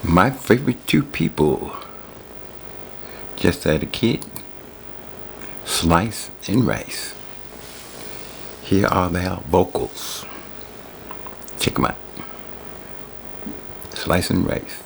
My favorite two people, just had a kid, Slice and Rice. Here are their vocals. Check them out. Slice and Rice.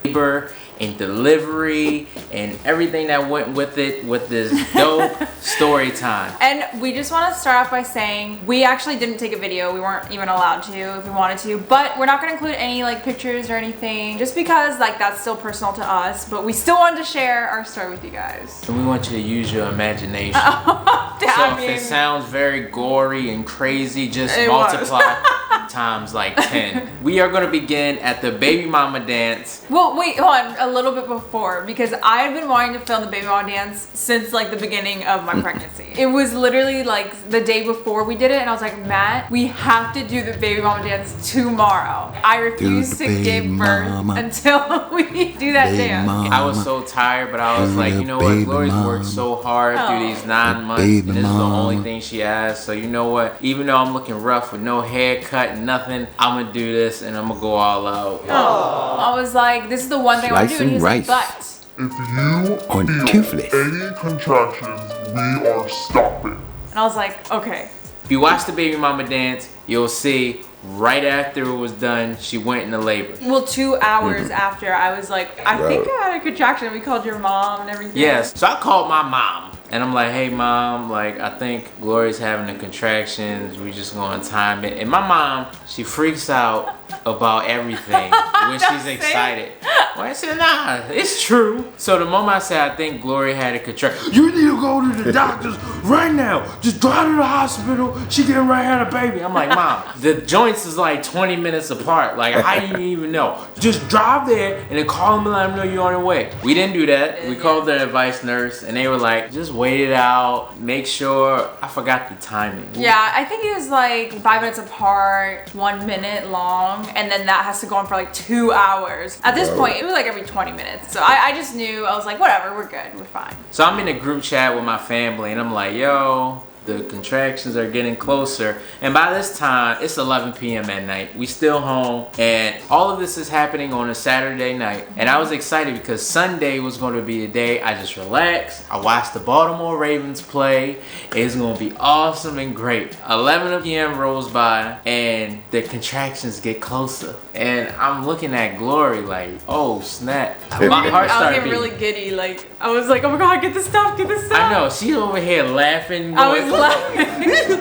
Labor and delivery and everything that went with it, with this dope story time. And we just want to start off by saying we actually didn't take a video. We weren't even allowed to if we wanted to, but we're not going to include any like pictures or anything just because like that's still personal to us, but we still wanted to share our story with you guys. And we want you to use your imagination. So if it sounds very gory and crazy, just multiply times like 10. We are going to begin at the baby mama dance. Well, wait, hold on, a little bit before, because I've been wanting to film the baby mama dance since like the beginning of my pregnancy. It was literally like the day before we did it, and I was like, Matt, we have to do the baby mama dance tomorrow. I refuse to give birth until we do that dance. I was so tired, but I was like, you know what, Glory's worked so hard through these 9 months, and this is the only thing she asked, so you know what, even though I'm looking rough with no haircut and nothing, I'm gonna do this and I'm gonna go all out. I was like, this is the one thing I want to do, and he's like, but if you feel any contractions, we are stopping. And I was like, okay. If you watch the baby mama dance, you'll see right after it was done, she went into labor. Well, 2 hours after, I was like, I think I had a contraction. We called your mom and everything. Yes, so I called my mom. And I'm like, hey mom, like I think Glory's having the contractions. We just gonna time it. And my mom, she freaks out about everything when she's excited. Well, I said, nah, it's true. So the moment I said I think Glory had a contraction, you need to go to the doctors right now. Just drive to the hospital. She getting right had a baby. I'm like, mom, the joints is like 20 minutes apart. Like how do you even know? Just drive there and then call them and let them know you're on your way. We didn't do that. We called the advice nurse and they were like, just wait it out. Make sure. I forgot the timing. Yeah, I think it was like 5 minutes apart, 1 minute long, and then that has to go on for like 2 hours. At this point, it was like every 20 minutes. So I just knew, I was like, whatever, we're good, we're fine. So I'm in a group chat with my family and I'm like, yo, the contractions are getting closer, and by this time it's 11 p.m. at night. We still home, and all of this is happening on a Saturday night, and I was excited because Sunday was going to be a day I just relaxed. I watched the Baltimore Ravens play. It's going to be awesome and great. 11 p.m. rolls by and the contractions get closer, and I'm looking at Glory like, oh snap. My heart started I was getting really giddy. Like I was like, oh my god, get this stuff, get this stuff. I know, she's over here laughing. I was laughing.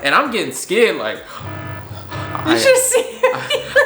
And I'm getting scared like, you should see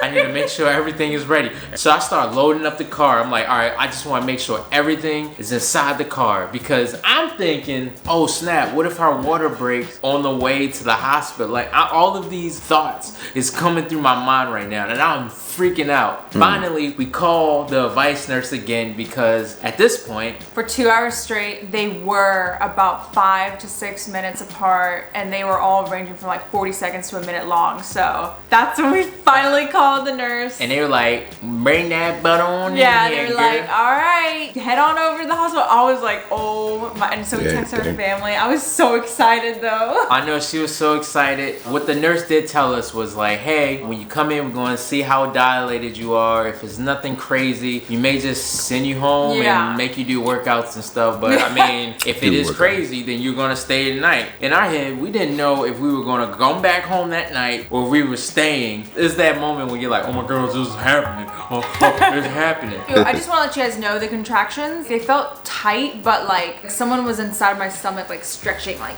I need to make sure everything is ready. So I start loading up the car. I'm like, all right, I just want to make sure everything is inside the car because I'm thinking, oh snap, what if her water breaks on the way to the hospital? Like all of these thoughts is coming through my mind right now and I'm freaking out. Finally, we call the vice nurse again because at this point, for 2 hours straight, they were about 5 to 6 minutes apart and they were all ranging from like 40 seconds to a minute long. So that's when we finally called the nurse. And they were like, bring that butt on in yeah, here, they were like, all right, head on over to the hospital. I was like, oh my, and so we texted our family. I was so excited though. I know she was so excited. What the nurse did tell us was like, hey, when you come in, we're going to see how dilated you are. If it's nothing crazy, you may just send you home and make you do workouts and stuff. But I mean, if it is crazy, then you're going to stay the night. In our head, we didn't know if we were going to come back home that night or we were staying. It's that moment when you're like, oh my god, this is happening. Oh, it's happening. I just want to let you guys know the contractions, they felt tight, but like someone was inside my stomach like stretching like.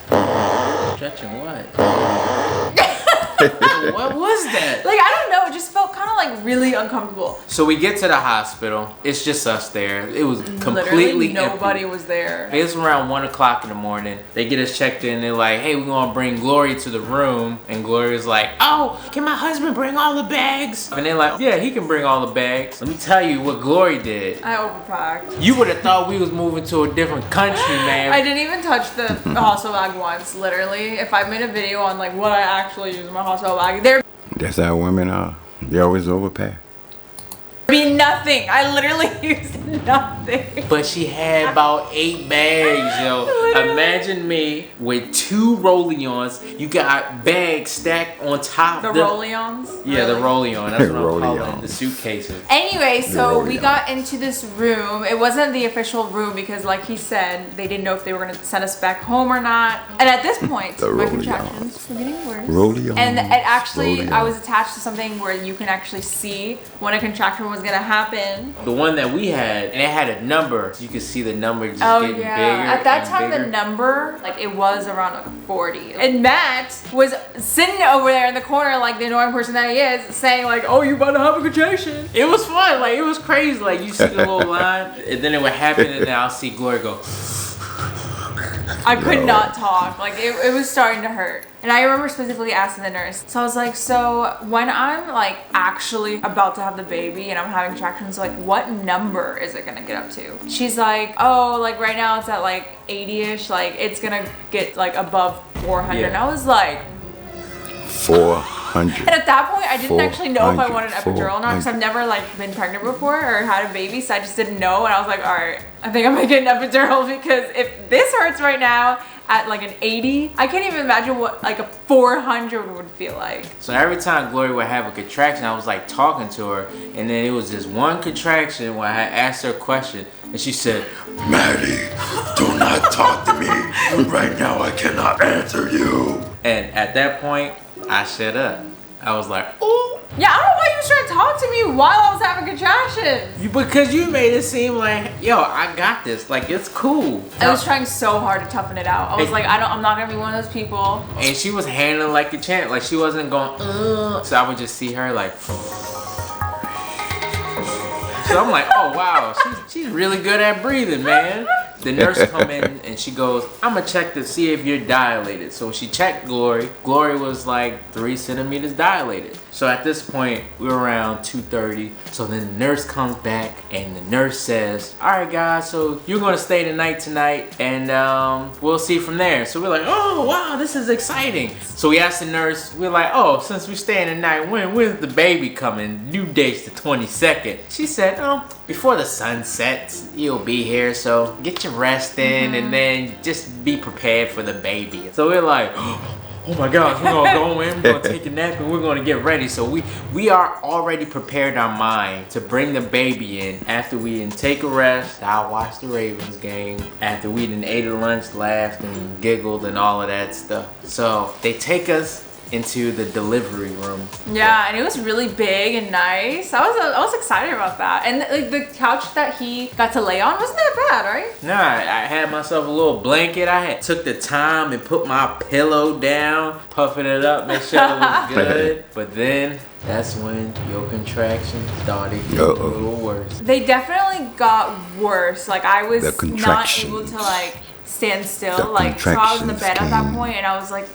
Stretching what? What was that? Like, I don't know, it just felt kind of like really uncomfortable. So we get to the hospital. It's just us there. It was completely literally nobody was there. It's around 1 o'clock in the morning. They get us checked in. They're like, hey, we're gonna bring Glory to the room. And Glory's like, oh, can my husband bring all the bags? And they're like, yeah, he can bring all the bags. Let me tell you what Glory did. I overpacked. You would have thought we was moving to a different country, man. I didn't even touch the hospital bag once, literally. If I made a video on like what I actually use in my hospital bag, That's how women are. They always overpack. I mean, nothing. I literally used nothing. But she had about 8 bags, yo. Literally. Imagine me with 2 roll-ons. You got bags stacked on top. The roll-ons? Yeah, the roll-on. That's what I'm calling Roll-ons. the suitcases. Anyway, so we roll-ons. got into this room. It wasn't the official room because, like he said, they didn't know if they were going to send us back home or not. And at this point, The my roll-ons. contractions were getting worse. Roll-ons. And it actually, Roll-ons. I was attached to something where you can actually see when a contraction was going to happen. The one that we had, and it had a number. You could see the number just Oh getting yeah. bigger. At that and time, bigger. the number, like it was around like 40. And Matt was sitting over there in the corner, like the annoying person that he is, saying like, "Oh, you about to have a contraction?" It was fun. Like, it was crazy. Like, you see the little line, and then it would happen, and then I'll see Glory go. I could not talk. Like it was starting to hurt. And I remember specifically asking the nurse. So I was like, so when I'm like actually about to have the baby and I'm having contractions, like what number is it gonna get up to? She's like, oh, like right now it's at like 80-ish. Like it's gonna get like above 400. Yeah. And I was like, 400. and at that point, I didn't actually know if I 400, wanted an epidural or not because I've never like been pregnant before or had a baby, so I just didn't know. And I was like, all right, I think I'm gonna get an epidural because if this hurts right now at like an 80, I can't even imagine what like a 400 would feel like. So every time Glory would have a contraction, I was like talking to her, and then it was this one contraction where I asked her a question, and she said, Maddie, do not talk to me. Right now I cannot answer you. and at that point, I shut up. I was like, ooh. Yeah, I don't know why you was trying to talk to me while I was having contractions. Because you made it seem like, yo, I got this. Like, it's cool. I was trying so hard to toughen it out. I was like, I'm not gonna be one of those people. And she was handling like a champ. Like, she wasn't going, So I would just see her like. So I'm like, oh wow, she's really good at breathing, man. The nurse come in and she goes, I'm gonna check to see if you're dilated. So she checked Glory. Glory was like 3 centimeters dilated. So at this point, we were around 2:30. So then the nurse comes back and the nurse says, all right guys, so you're gonna stay the night tonight and we'll see from there. So we're like, oh wow, this is exciting. So we asked the nurse, we're like, oh, since we're staying the night, when's the baby coming? Due date's the 22nd. She said, before the sun sets, you'll be here, so get your rest in and then just be prepared for the baby. So we're like, oh my gosh, we're gonna go in, we're gonna take a nap, and we're gonna get ready. So we are already prepared our mind to bring the baby in after we didn't take a rest. I watched the Ravens game, after we didn't ate a lunch, laughed and giggled and all of that stuff. So they take us into the delivery room. Yeah, and it was really big and nice. I was excited about that. And like the couch that he got to lay on wasn't that bad, right? Nah, I had myself a little blanket. I took the time and put my pillow down, puffing it up, make sure it was good. But then that's when your contractions started getting a little worse. They definitely got worse. Like I was The not contractions. able to like stand still. The Like so I was in the bed contractions at that came. point and I was like,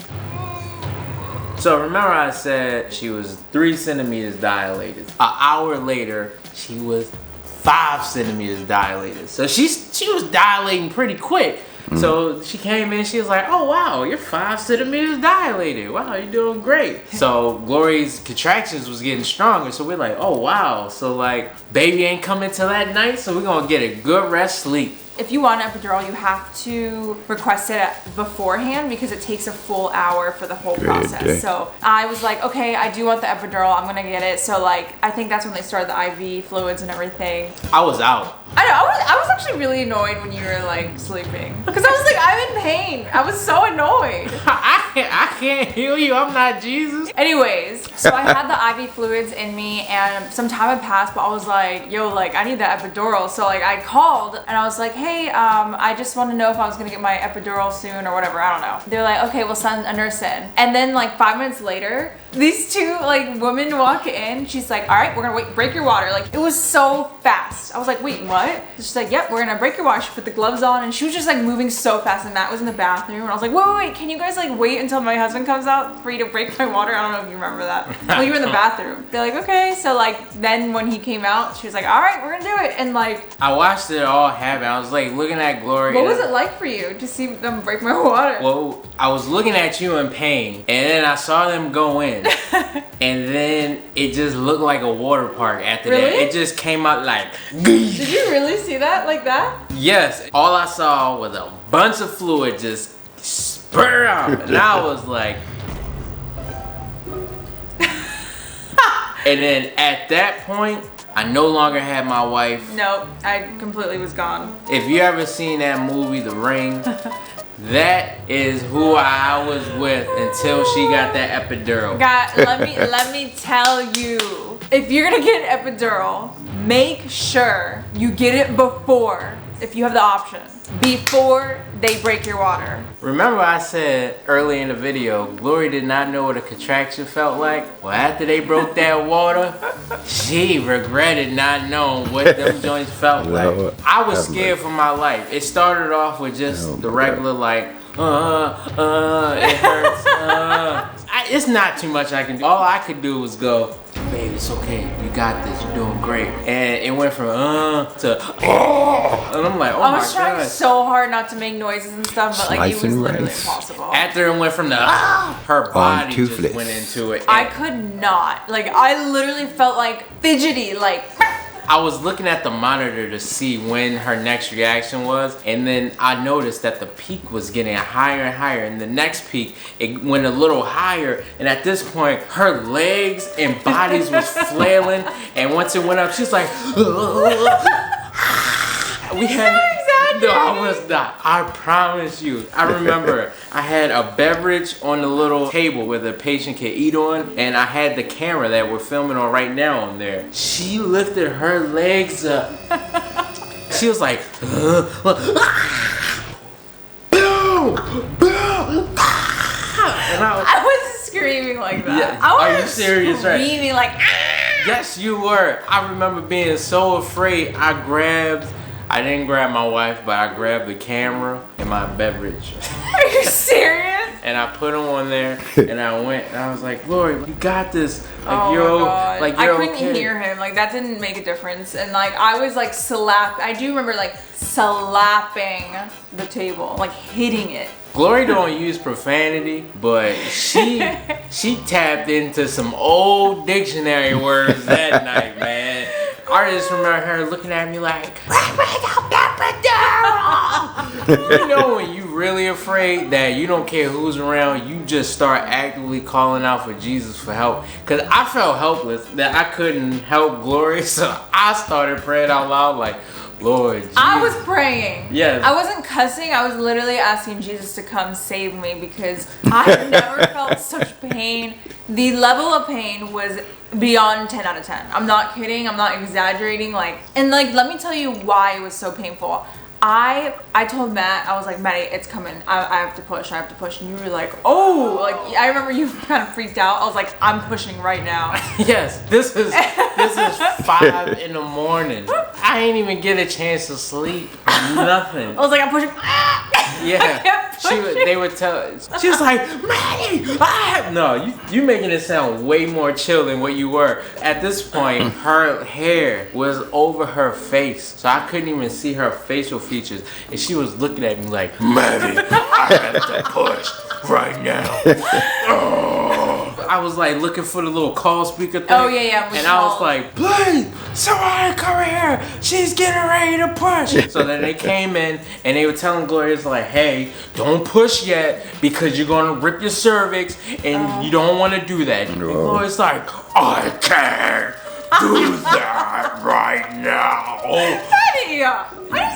So remember I said she was 3 centimeters dilated. An hour later, she was 5 centimeters dilated. So she was dilating pretty quick. So she came in, she was like, oh wow, you're 5 centimeters dilated. Wow, you're doing great. So Glory's contractions was getting stronger. So we're like, oh wow. So like, baby ain't coming till that night, so we're gonna get a good rest sleep. if you want an epidural, you have to request it beforehand because it takes a full hour for the whole process. Okay. So I was like, okay, I do want the epidural. I'm gonna get it. So like, I think that's when they started the IV fluids and everything. I was out. I know. I was actually really annoyed when you were like sleeping because I was like, I'm in pain. I was so annoyed. I can't heal you. I'm not Jesus. Anyways, so I had the IV fluids in me and some time had passed, but I was like, yo, like I need the epidural. So like I called and I was like, hey, I just want to know if I was gonna get my epidural soon or whatever. I don't know. They're like, okay, we'll send a nurse in. And then like 5 minutes later, these two like women walk in. She's like, all right, we're gonna break your water. Like it was so fast. I was like, wait, what? She's like, yep, we're gonna break your water. She put the gloves on and she was just like moving so fast and Matt was in the bathroom. And I was like, wait, can you guys like wait until my husband comes out for you to break my water? I don't know if you remember that. Well, you were in the bathroom. They're like, okay. So like then when he came out, she was like, all right, we're gonna do it. And like, I watched it all happen. I was like looking at Glory. what was it like for you to see them break my water? Well, I was looking at you in pain, and then I saw them go in, in. And then it just looked like a water park after that. Really? It just came out like, Did you really see that like that? yes. All I saw was a bunch of fluid just spurt out. And I was like, and then at that point, I no longer had my wife. Nope, I completely was gone. If you ever seen that movie, The Ring, that is who I was with until she got that epidural. God, let me tell you, if you're gonna get an epidural, make sure you get it before, if you have the option, before they break your water. Remember I said early in the video, Glory did not know what a contraction felt like? Well, after they broke that water, she regretted not knowing what them joints felt like. I was scared for my life. It started off with just the regular like, it hurts, it's not too much I can do. All I could do was go, babe, it's okay. You got this. You're doing great. And it went from to and I'm like, oh my god. I was trying so hard not to make noises and stuff, but like it was literally impossible. After it went from the her body just went into it. I could not. Like I literally felt like fidgety, like I was looking at the monitor to see when her next reaction was, and then I noticed that the peak was getting higher and higher, and the next peak, it went a little higher, and at this point, her legs and bodies was flailing, and once it went up, she's like, we had... No, I was not. I promise you. I remember I had a beverage on the little table where the patient can eat on, and I had the camera that we're filming on right now on there. She lifted her legs up. She was like, and I was screaming like that. Yeah. I was Are you serious? screaming like, yes, you were. I remember being so afraid. I didn't grab my wife, but I grabbed the camera and my beverage. Are you serious? And I put them on there, and I went, and I was like, Glory, you got this. Like, Oh you're, my God. like, I you're couldn't okay. hear him. Like that didn't make a difference. And like I was like I do remember like slapping the table, like hitting it. Glory don't use profanity, but she tapped into some old dictionary words that night, man. I just remember her looking at me like, you know when you really afraid that you don't care who's around, you just start actively calling out for Jesus for help. Cause I felt helpless that I couldn't help Glory, so I started praying out loud like, Lord Jesus. I was praying. Yes. I wasn't cussing. I was literally asking Jesus to come save me because I've never felt such pain. The level of pain was beyond 10 out of 10. I'm not kidding. I'm not exaggerating. And let me tell you why it was so painful. I told Matt, I was like, Matty, it's coming. I have to push. And you were like, oh, like I remember you kind of freaked out. I was like, I'm pushing right now. Yes, this is 5 in the morning. I ain't even get a chance to sleep. Nothing. I was like, I'm pushing. Yeah. They would tell. She was like, Maddie, no, you making it sound way more chill than what you were. At this point, her hair was over her face, so I couldn't even see her facial features, and she was looking at me like, Maddie, I have to push right now. I was like looking for the little call speaker thing. Oh yeah. And I was like, please, somebody come here. She's getting ready to push. So then they came in and they were telling Gloria, it's like, hey, don't push yet because you're gonna rip your cervix and you don't want to do that. And Gloria's like, I can't do that right now. Why do you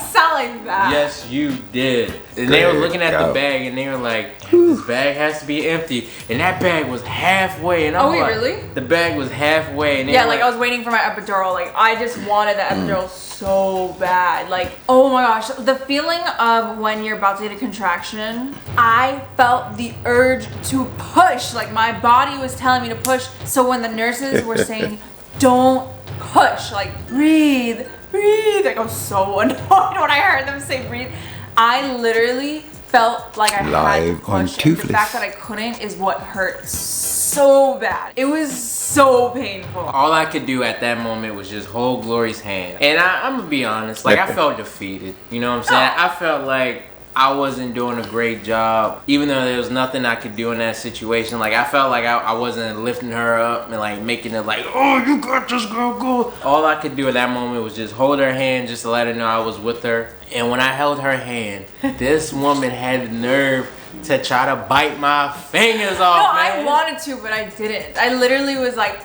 sound like that? Yes, you did. And they were looking at the bag and they were like, this bag has to be empty. And that bag was halfway. And I'm like, really? The bag was halfway. And yeah, like I was waiting for my epidural. Like I just wanted the epidural so bad. Like, oh my gosh. The feeling of when you're about to get a contraction, I felt the urge to push. Like my body was telling me to push. So when the nurses were saying, don't push, like breathe. Like I was so annoyed when I heard them say breathe. I literally felt like I had to push. The fact that I couldn't is what hurt so bad. It was so painful. All I could do at that moment was just hold Glory's hand. And I'm gonna be honest, like I felt defeated. You know what I'm saying? I felt like I wasn't doing a great job, even though there was nothing I could do in that situation. Like I felt like I wasn't lifting her up and like making it like, oh, you got this, girl, go. All I could do at that moment was just hold her hand, just to let her know I was with her. And when I held her hand, this woman had the nerve to try to bite my fingers off. No, man. I wanted to, but I didn't. I literally was like,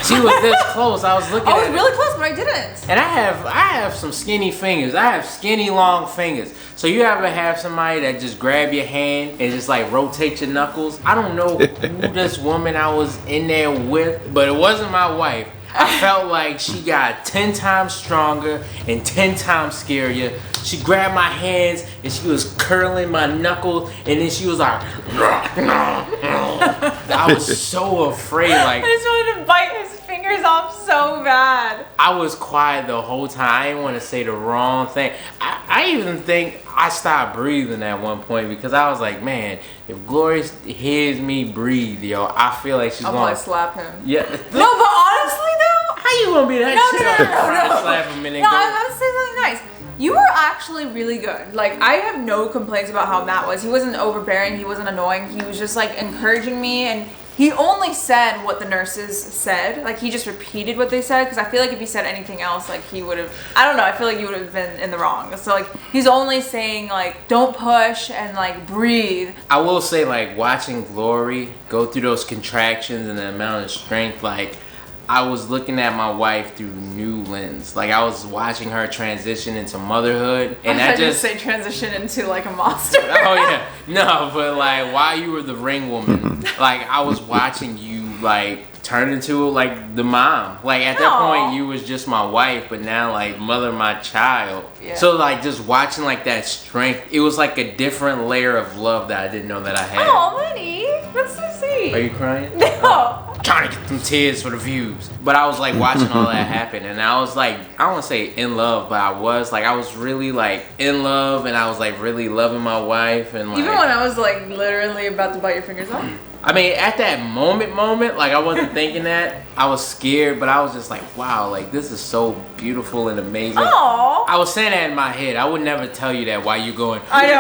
she was this close. I was looking at I was her. really close, but I didn't. And I have some skinny fingers. I have skinny long fingers. So you ever have somebody that just grab your hand and just like rotate your knuckles? I don't know who this woman I was in there with, but it wasn't my wife. I felt like she got 10 times stronger and 10 times scarier. She grabbed my hands and she was curling my knuckles, and then she was like, I was so afraid. Like, I just wanted to bite his fingers off so bad. I was quiet the whole time. I didn't want to say the wrong thing. I even think I stopped breathing at one point because I was like, man, if Glory hears me breathe, yo, I feel like she's I'll going probably slap him. Yeah. No, but honestly though, How you gonna be that chill? no. Slap him and then No, go. I'm gonna say something nice. You were actually really good. Like, I have no complaints about how Matt was. He wasn't overbearing, he wasn't annoying. He was just like encouraging me, and he only said what the nurses said. Like, he just repeated what they said, because I feel like if he said anything else, like, he would have, I don't know, I feel like he would have been in the wrong. So, like, he's only saying, like, don't push and, like, breathe. I will say, like, watching Glory go through those contractions and the amount of strength, like, I was looking at my wife through new lens. Like, I was watching her transition into motherhood, and I that just say transition into, like, a monster. Oh yeah, no, but like while you were the ring woman, like I was watching you like turn into like the mom. Like at that Aw. point you was just my wife, but now like mother my child. Yeah. So like just watching like that strength, it was like a different layer of love that I didn't know that I had. Oh, Lenny, that's so sweet. Are you crying? No. Trying to get them tears for the views. But I was like watching all that happen, and I was like, I don't want to say in love, but I was really like in love, and I was like really loving my wife, and like Even when I was like literally about to bite your fingers off. I mean, at that moment, like I wasn't thinking that. I was scared, but I was just like, wow, like this is so beautiful and amazing. Aww. I was saying that in my head. I would never tell you that while you going. I know.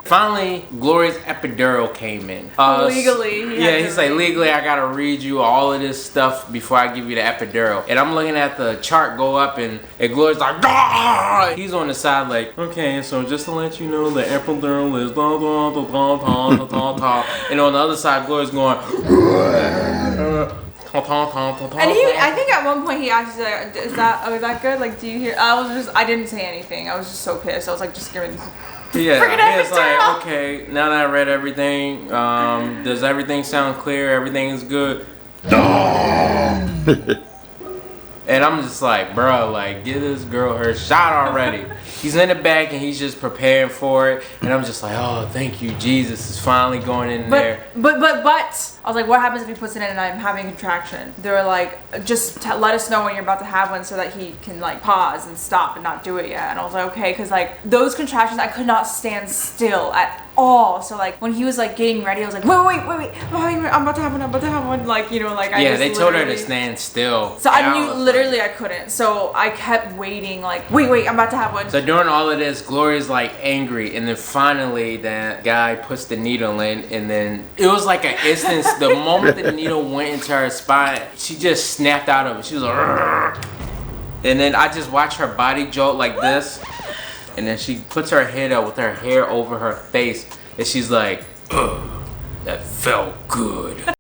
Finally, Glory's epidural came in. Legally, he had to he's like, read. legally, I gotta read you all of this stuff before I give you the epidural. And I'm looking at the chart go up, and Glory's like, ah! He's on the side like, okay, so just to let you know, the epidural is da da da da da da da da. And on the other side, Glory's going. And I think at one point he actually like, is that good? Like, do you hear? I didn't say anything. I was just so pissed. I was like, just give me this. Yeah, Freaking he was like, epidural. okay, now that I read everything, does everything sound clear? Everything is good? And I'm just like, bro, like, give this girl her shot already. He's in the back and he's just preparing for it. And I'm just like, oh, thank you, Jesus is finally going in there. But I was like, what happens if he puts it in and I'm having a contraction? They were like, just let us know when you're about to have one so that he can like pause and stop and not do it yet. And I was like, okay, because like those contractions, I could not stand still at all. So like when he was like getting ready, I was like, wait, I'm about to have one, like, you know, like I Yeah, just they told her to literally- stand still. So And I knew was literally I couldn't. So I kept waiting, like, wait, I'm about to have one. So during all of this, Glory's like angry, and then finally that guy puts the needle in, and then it was like an instance. The moment the needle went into her spine, she just snapped out of it. She was like, "Argh." And then I just watch her body jolt like this, and then she puts her head up with her hair over her face, and she's like, "Ugh, that felt good."